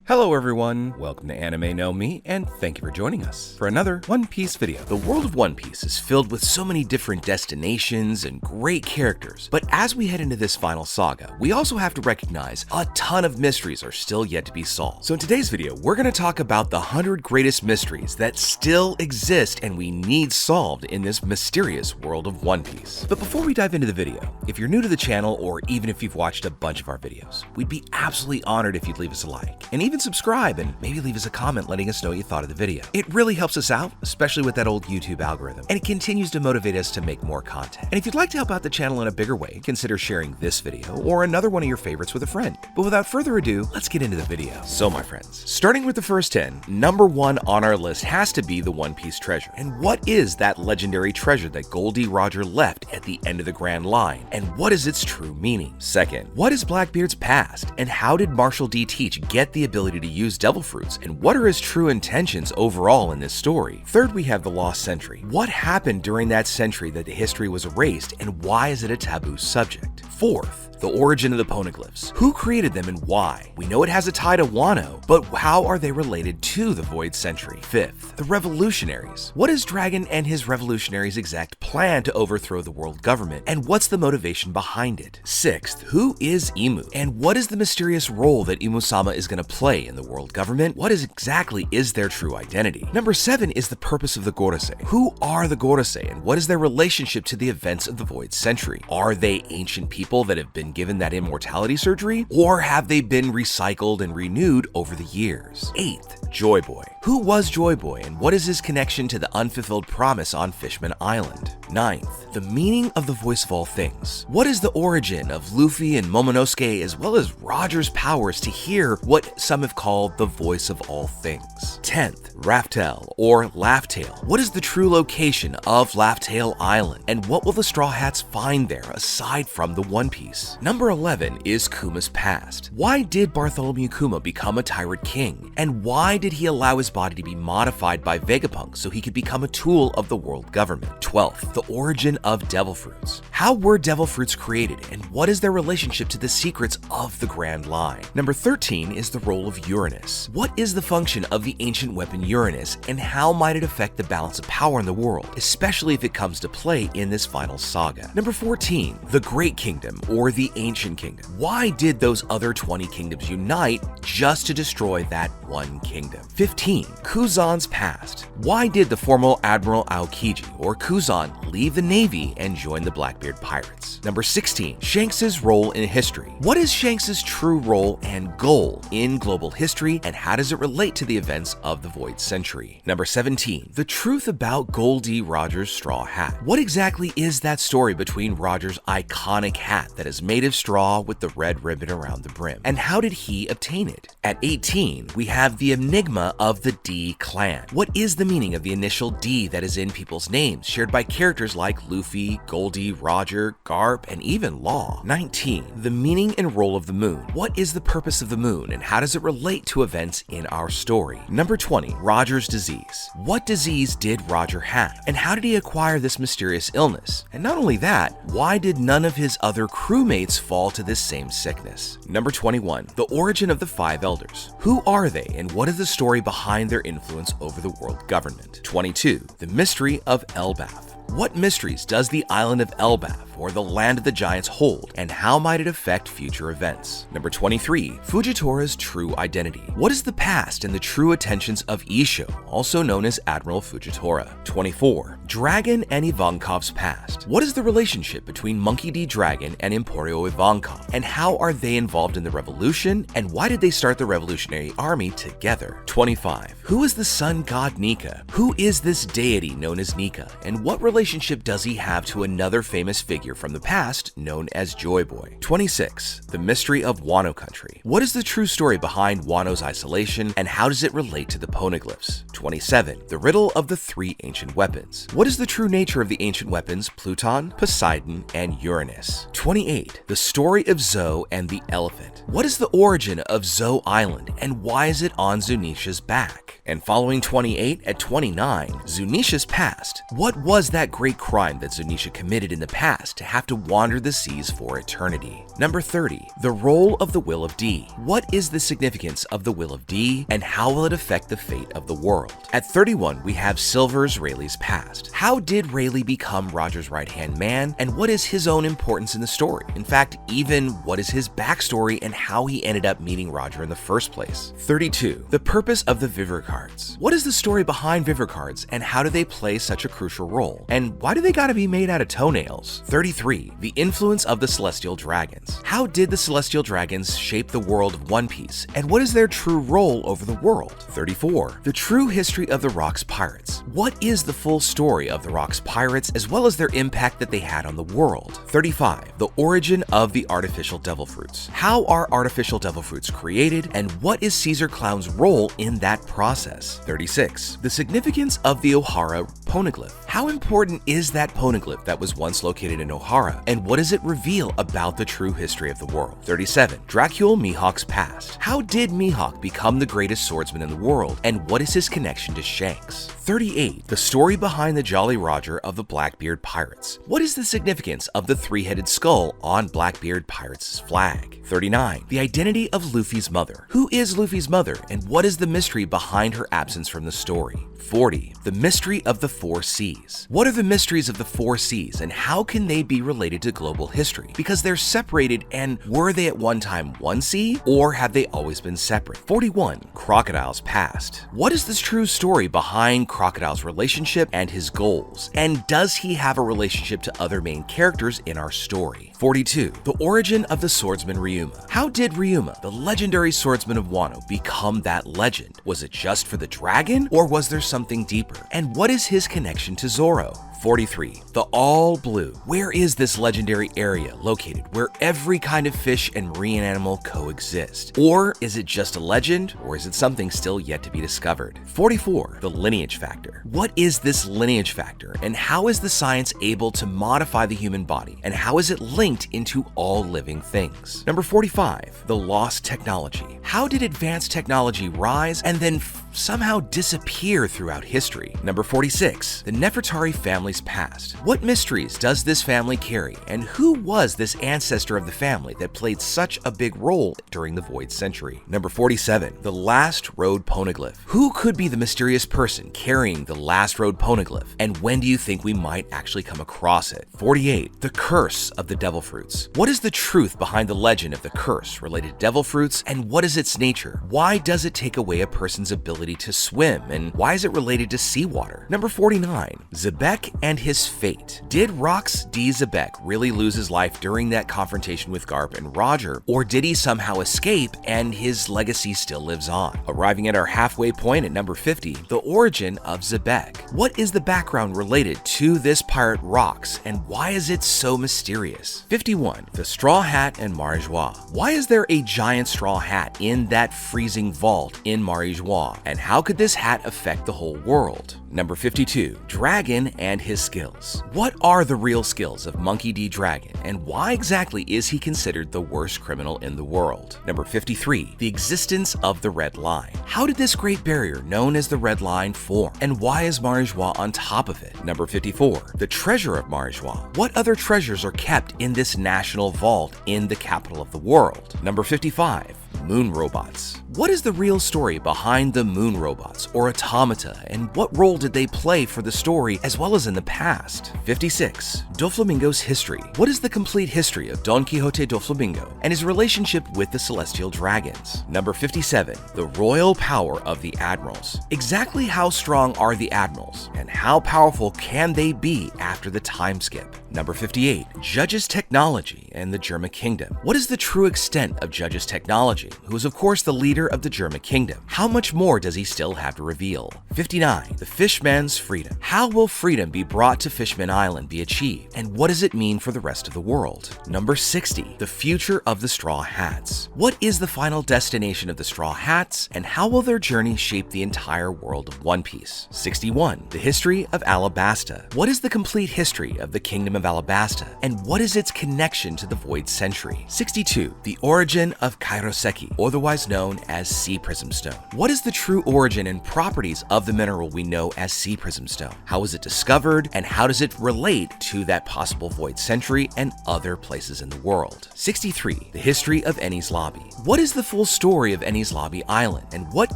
Hello everyone, welcome to Anime Know Me, and thank you for joining us for another One Piece video. The world of One Piece is filled with so many different destinations and great characters, but as we head into this final saga, we also have to recognize a ton of mysteries are still yet to be solved. So in today's video, we're going to talk about the 100 greatest mysteries that still exist and we need solved in this mysterious world of One Piece. But before we dive into the video, if you're new to the channel or even if you've watched a bunch of our videos, we'd be absolutely honored if you'd leave us a like, and even subscribe and maybe leave us a comment letting us know what you thought of the video. It really helps us out, especially with that old YouTube algorithm, and it continues to motivate us to make more content. And if you'd like to help out the channel in a bigger way, consider sharing this video or another one of your favorites with a friend. But without further ado, let's get into the video. So my friends, starting with the first 10, number 1 on our list has to be the One Piece treasure. And what is that legendary treasure that Gol D. Roger left at the end of the Grand Line? And what is its true meaning? Second, what is Blackbeard's past? And how did Marshall D. Teach get the ability to use devil fruits, and what are his true intentions overall in this story? Third, we have the Lost Century. What happened during that century that the history was erased, and why is it a taboo subject? Fourth, the origin of the poneglyphs. Who created them and why? We know it has a tie to Wano, but how are they related to the Void Century? Fifth, the revolutionaries. What is Dragon and his revolutionaries' exact plan to overthrow the world government, and what's the motivation behind it? Sixth, who is Imu, and what is the mysterious role that Imu-sama is going to play in the world government? What exactly is their true identity? Number 7 is the purpose of the Gorosei. Who are the Gorosei, and what is their relationship to the events of the Void Century? Are they ancient people that have been given that immortality surgery, or have they been recycled and renewed over the years? 8th, Joy Boy. Who was Joy Boy, and what is his connection to the unfulfilled promise on Fishman Island? 9th, the meaning of the voice of all things. What is the origin of Luffy and Momonosuke as well as Roger's powers to hear what some have called the voice of all things? 10th, Raftel or Laugh-Tale. What is the true location of Laugh-Tale Island, and what will the Straw Hats find there aside from the One Piece? Number 11 is Kuma's past. Why did Bartholomew Kuma become a tyrant king, and why did he allow his body to be modified by Vegapunk so he could become a tool of the world government? 12th, the origin of devil fruits. How were devil fruits created, and what is their relationship to the secrets of the Grand Line? Number 13 is the role of Uranus. What is the function of the ancient weapon Uranus, and how might it affect the balance of power in the world, especially if it comes to play in this final saga? Number 14, the Great Kingdom or the Ancient Kingdom. Why did those other 20 kingdoms unite just to destroy that one kingdom? 15, Kuzan's past. Why did the former Admiral Aokiji or Kuzan leave the Navy and join the Blackbeard Pirates? Number 16, Shanks's role in history. What is Shanks's true role and goal in global history, and how does it relate to the events of the Void Century? Number 17, the truth about Gol D. Roger's straw hat. What exactly is that story between Roger's iconic hat that is made of straw with the red ribbon around the brim, and how did he obtain it? At 18, we have the enigma of the D clan. What is the meaning of the initial D that is in people's names, shared by characters like Luffy, Gol D, Roger, Garp, and even Law? 19, the meaning and role of the moon. What is the purpose of the moon, and how does it relate to events in our story? Number 20, Roger's disease. What disease did Roger have, and how did he acquire this mysterious illness? And not only that, why did none of his other crewmates fall to this same sickness? Number 21, the origin of the 5 elders. Who are they, and what is the story behind their influence over the world government? 22, the mystery of Elbaf. What mysteries does the island of Elbaf, or the land of the giants, hold, and how might it affect future events? Number 23, Fujitora's true identity. What is the past and the true intentions of Isho, also known as Admiral Fujitora? 24, Dragon and Ivankov's past. What is the relationship between Monkey D. Dragon and Emporio Ivankov, and how are they involved in the revolution, and why did they start the Revolutionary Army together? 25, who is the sun god Nika? Who is this deity known as Nika, and what relationship does he have to another famous figure from the past known as Joy Boy? 26, the mystery of Wano country. What is the true story behind Wano's isolation, and how does it relate to the poneglyphs? 27, the riddle of the 3 ancient weapons. What is the true nature of the ancient weapons Pluton, Poseidon, and Uranus? 28, the story of Zoe and the elephant. What is the origin of Zoe Island, and why is it on Zunisha's back? And following 28 at 29, Zunisha's past. What was that great crime that Zunisha committed in the past to have to wander the seas for eternity? Number 30, the role of the Will of D. What is the significance of the Will of D, and how will it affect the fate of the world? At 31, we have Silver's Rayleigh's past. How did Rayleigh become Roger's right-hand man, and what is his own importance in the story? In fact, even what is his backstory and how he ended up meeting Roger in the first place? 32, the purpose of the Vivre cards. What is the story behind Vivre cards, and how do they play such a crucial role? And why do they gotta be made out of toenails? 33, the influence of the Celestial Dragons. How did the Celestial Dragons shape the world of One Piece, and what is their true role over the world? 34, the true history of the Rock's pirates. What is the full story of the Rock's pirates, as well as their impact that they had on the world? 35, the origin of the artificial devil fruits. How are artificial devil fruits created, and what is Caesar Clown's role in that process? 36, the significance of the O'Hara poneglyph. How important is that poneglyph that was once located in O'Hara, and what does it reveal about the true history of the world? 37, Dracule Mihawk's past. How did Mihawk become the greatest swordsman in the world, and what is his connection to Shanks? 38, the story behind the Jolly Roger of the Blackbeard Pirates. What is the significance of the three-headed skull on Blackbeard Pirates' flag? 39, the identity of Luffy's mother. Who is Luffy's mother, and what is the mystery behind her absence from the story? 40, the mystery of the Four Seas. What are the mysteries of the Four Seas, and how can they be related to global history? Because they're separated, and were they at one time one sea, or have they always been separate? 41, Crocodile's past. What is this true story behind Crocodile's relationship and his goals? And does he have a relationship to other main characters in our story? 42, the origin of the swordsman Ryuma. How did Ryuma, the legendary swordsman of Wano, become that legend? Was it just for the dragon, or was there something deeper? And what is his connection to Zoro? 43, the All Blue. Where is this legendary area located where every kind of fish and marine animal coexist? Or is it just a legend, or is it something still yet to be discovered? 44, the lineage factor. What is this lineage factor, and how is the science able to modify the human body, and how is it linked into all living things? Number 45, the lost technology. How did advanced technology rise and then somehow disappear throughout history? Number 46, the Nefertari family's past. What mysteries does this family carry, and who was this ancestor of the family that played such a big role during the Void Century? Number 47, the Last Road poneglyph. Who could be the mysterious person carrying the Last Road poneglyph, and when do you think we might actually come across it? 48, the curse of the devil fruits. What is the truth behind the legend of the curse related to devil fruits, and what is its nature? Why does it take away a person's ability to swim, and why is it related to seawater? Number 49, Zebek and his fate. Did Rox D. Zebek really lose his life during that confrontation with Garp and Roger, or did he somehow escape and his legacy still lives on? Arriving at our halfway point at number 50, the origin of Zebek. What is the background related to this pirate Rox, and why is it so mysterious? 51, the Straw Hat and Marijois. Why is there a giant straw hat in that freezing vault in Marijois, and how could this hat affect the whole world? Number 52, Dragon and his skills. What are the real skills of Monkey D. Dragon, and why exactly is he considered the worst criminal in the world? Number 53, the existence of the Red Line. How did this great barrier known as the Red Line form, and why is Marijois on top of it? Number 54, the treasure of Marijois. What other treasures are kept in this national vault in the capital of the world? Number 55, Moon Robots. What is the real story behind the Moon Robots, or automata, and what role did they play for the story as well as in the past? 56, Doflamingo's history. What is the complete history of Don Quixote Doflamingo and his relationship with the Celestial Dragons? Number 57, the royal power of the admirals. Exactly how strong are the admirals, and how powerful can they be after the time skip? Number 58, Judge's technology and the Germa Kingdom. What is the true extent of Judge's technology, who is of course the leader of the Germa Kingdom? How much more does he still have to reveal? 59, the Fishman's freedom. How will freedom be brought to Fishman Island be achieved, and what does it mean for the rest of the world? Number 60, the future of the Straw Hats. What is the final destination of the Straw Hats, and how will their journey shape the entire world of One Piece? 61, the history of Alabasta. What is the complete history of the Kingdom of Alabasta, and what is its connection to the Void Century? 62. The origin of Kairoseki, otherwise known as Sea Prism Stone. What is the true origin and properties of the mineral we know as Sea Prism Stone? How was it discovered, and how does it relate to that possible Void Century and other places in the world? 63. The history of Enies Lobby. What is the full story of Enies Lobby Island, and what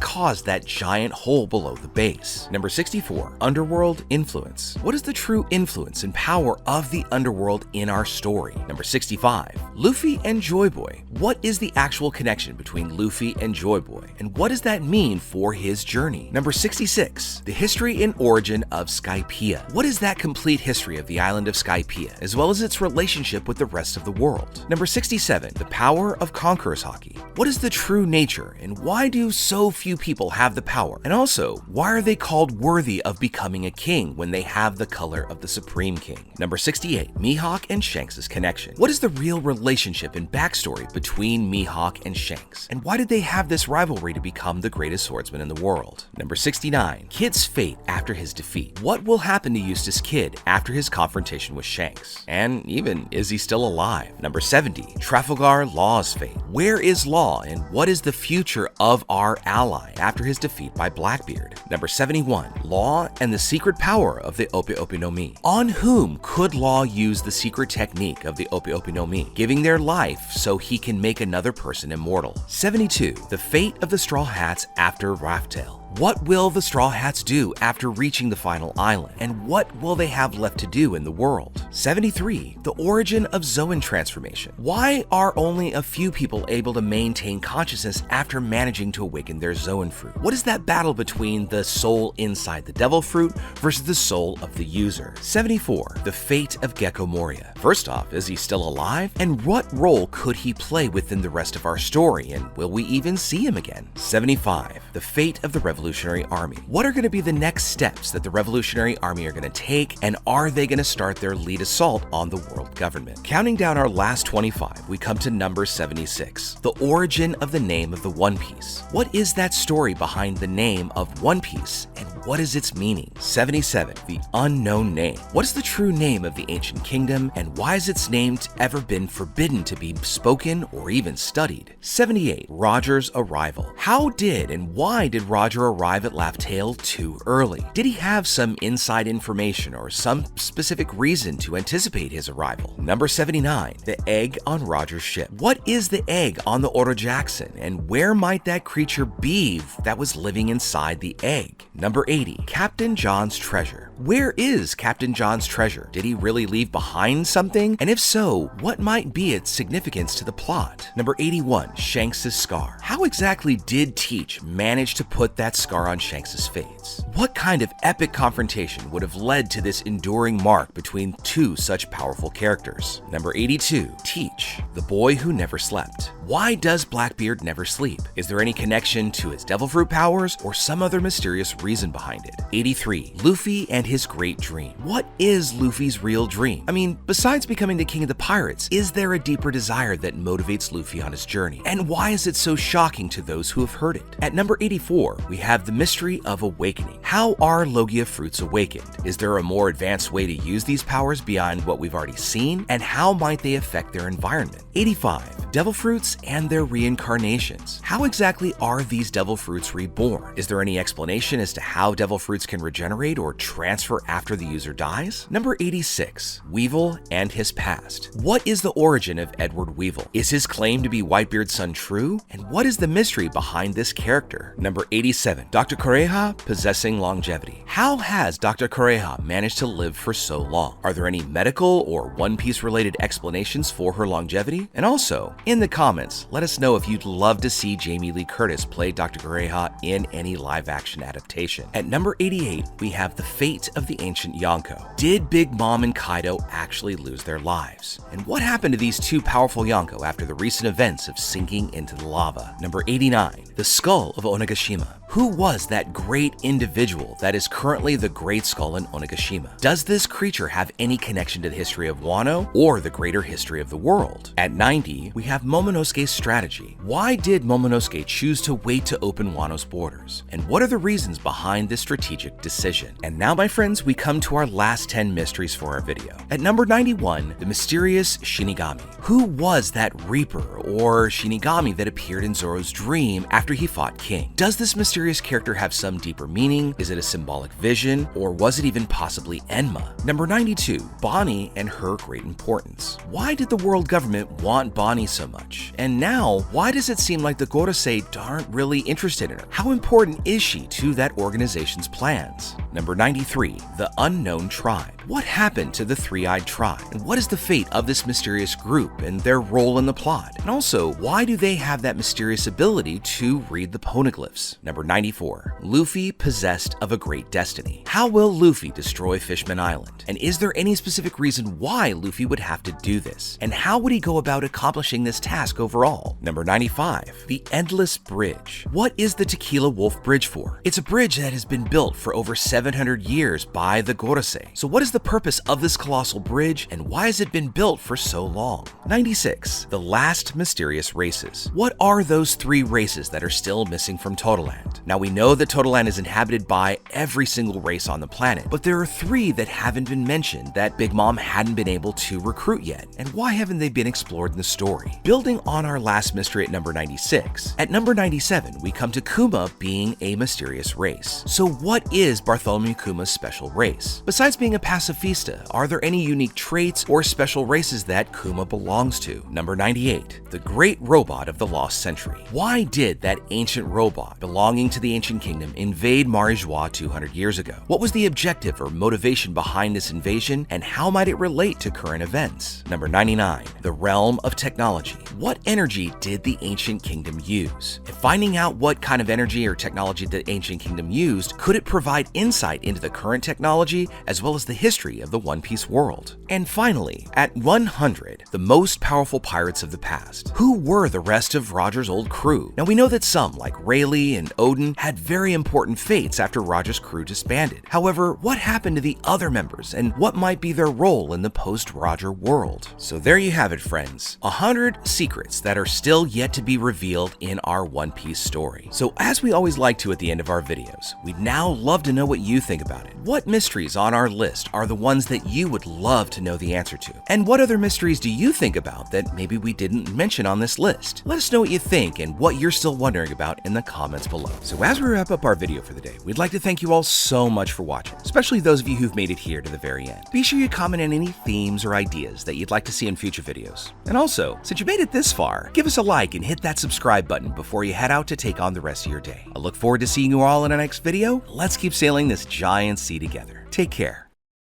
caused that giant hole below the base? Number 64. Underworld influence. What is the true influence and power of the underworld in our story? Number 65. Luffy and Joy Boy. What is the actual connection between Luffy and Joy Boy, and what does that mean for his journey? Number 66. The history and origin of Skypiea. What is that complete history of the island of Skypiea, as well as its relationship with the rest of the world? Number 67. The power of Conqueror's Haki. What is the true nature, and why do so few people have the power? And also, why are they called worthy of becoming a king when they have the color of the Supreme King? Number 68. Mihawk and Shanks' connection. What is the real relationship and backstory between Mihawk and Shanks, and why did they have this rivalry to become the greatest swordsman in the world? Number 69. Kid's fate after his defeat. What will happen to Eustace Kid after his confrontation with Shanks? And even, is he still alive? Number 70. Trafalgar Law's fate. Where is Law, and what is the future of our ally after his defeat by Blackbeard? Number 71. Law and the secret power of the Ope Ope no Mi. On whom could Law use the secret technique of the Ope Ope no Mi, giving their life so he can make another person immortal? 72. The fate of the Straw Hats after Raftail. What will the Straw Hats do after reaching the final island, and what will they have left to do in the world? 73. The origin of Zoan transformation. Why are only a few people able to maintain consciousness after managing to awaken their Zoan fruit? What is that battle between the soul inside the devil fruit versus the soul of the user? 74. The fate of Gecko Moria. First off, is he still alive? And what role could he play within the rest of our story, and will we even see him again? 75. The fate of the Revolutionary Army. What are going to be the next steps that the Revolutionary Army are going to take, and are they going to start their lead assault on the world government? Counting down our last 25, we come to number 76, the origin of the name of the One Piece. What is that story behind the name of One Piece, and what is its meaning? 77, the unknown name. What is the true name of the ancient kingdom, and why has its name ever been forbidden to be spoken or even studied? 78, Roger's arrival. How did and why did Roger arrive at Laugh-Tale too early? Did he have some inside information or some specific reason to anticipate his arrival? Number 79, the egg on Roger's ship. What is the egg on the Oro Jackson, and where might that creature be that was living inside the egg? Number 80, Captain John's treasure. Where is Captain John's treasure? Did he really leave behind something? And if so, what might be its significance to the plot? Number 81, Shanks' scar. How exactly did Teach manage to put that scar on Shanks' face? What kind of epic confrontation would have led to this enduring mark between two such powerful characters? Number 82, Teach, the boy who never slept. Why does Blackbeard never sleep? Is there any connection to his devil fruit powers or some other mysterious reason behind it? 83, Luffy and his great dream. What is Luffy's real dream? I mean, besides becoming the king of the pirates, is there a deeper desire that motivates Luffy on his journey? And why is it so shocking to those who have heard it? At number 84, we have the mystery of awakening. How are Logia fruits awakened? Is there a more advanced way to use these powers beyond what we've already seen? And how might they affect their environment? 85, devil fruits and their reincarnations. How exactly are these devil fruits reborn? Is there any explanation as to how devil fruits can regenerate or transfer after the user dies? Number 86, Weevil and his past. What is the origin of Edward Weevil? Is his claim to be Whitebeard's son true? And what is the mystery behind this character? Number 87, Dr. Koreha possessing longevity. How has Dr. Koreha managed to live for so long? Are there any medical or One Piece related explanations for her longevity? And also, in the comments, let us know if you'd love to see Jamie Lee Curtis play Dr. Koreha in any live action adaptation. At number 88, we have the fate of the ancient Yonko. Did Big Mom and Kaido actually lose their lives? And what happened to these two powerful Yonko after the recent events of sinking into the lava? Number 89, the skull of Onigashima. Who was that great individual that is currently the Great Skull in Onigashima? Does this creature have any connection to the history of Wano or the greater history of the world? At 90, we have Momonosuke's strategy. Why did Momonosuke choose to wait to open Wano's borders? And what are the reasons behind this strategic decision? And now, my friends, we come to our last 10 mysteries for our video. At number 91, the mysterious Shinigami. Who was that Reaper or Shinigami that appeared in Zoro's dream after he fought King? Does this mysterious character have some deeper meaning? Is it a symbolic vision? Or was it even possibly Enma? Number 92, Bonnie and her great importance. Why did the world government want Bonnie so much? And now, why does it seem like the Gorosei aren't really interested in her? How important is she to that organization's plans? Number 93, the Unknown Tribe. What happened to the Three-Eyed Tribe? And what is the fate of this mysterious group and their role in the plot? And also, why do they have that mysterious ability to read the poneglyphs? Number 94, Luffy possessed of a great destiny. How will Luffy destroy Fishman Island? And is there any specific reason why Luffy would have to do this? And how would he go about accomplishing this task overall? Number 95, the Endless Bridge. What is the Tequila Wolf Bridge for? It's a bridge that has been built for over 700 years by the Gorosei. So what is the purpose of this colossal bridge, and why has it been built for so long? 96, the last mysterious races. What are those 3 races that are still missing from Totoland? Now, we know that Totoland is inhabited by every single race on the planet, but there are 3 that haven't been mentioned that Big Mom hadn't been able to recruit yet. And why haven't they been explored in the story? Building on our last mystery at number 96, at number 97, we come to Kuma being a mysterious race. So what is Bartholomew Kuma's special race? Besides being a pacifista, are there any unique traits or special races that Kuma belongs to? Number 98, the Great Robot of the Lost Century. Why did that ancient robot belonging to the Ancient Kingdom invade Marijois 200 years ago? What was the objective or motivation behind this invasion, and how might it relate to current events? Number 99, the Realm of Technology. What energy did the Ancient Kingdom use? If finding out what kind of energy or technology the Ancient Kingdom used, could it provide insight into the current technology as well as the history of the One Piece world? And finally, at 100, the most powerful pirates of the past. Who were the rest of Roger's old crew? Now, we know that some, like Rayleigh and Odin, had very important fates after Roger's crew disbanded. However, what happened to the other members, and what might be their role in the post-Roger world? So there you have it, friends. 100 secrets that are still yet to be revealed in our One Piece story. So as we always like to at the end of our videos, we'd now love to know what you think about it. What mysteries on our list are the ones that you would love to know the answer to? And what other mysteries do you think about that maybe we didn't mention on this list? Let us know what you think and what you're still wondering about in the comments below. So as we wrap up our video for the day, we'd like to thank you all so much for watching, especially those of you who've made it here to the very end. Be sure you comment on any themes or ideas that you'd like to see in future videos. And also, since you made it this far, give us a like and hit that subscribe button before you head out to take on the rest of your day. I look forward to seeing you all in our next video. Let's keep sailing this giant sea together. Take care.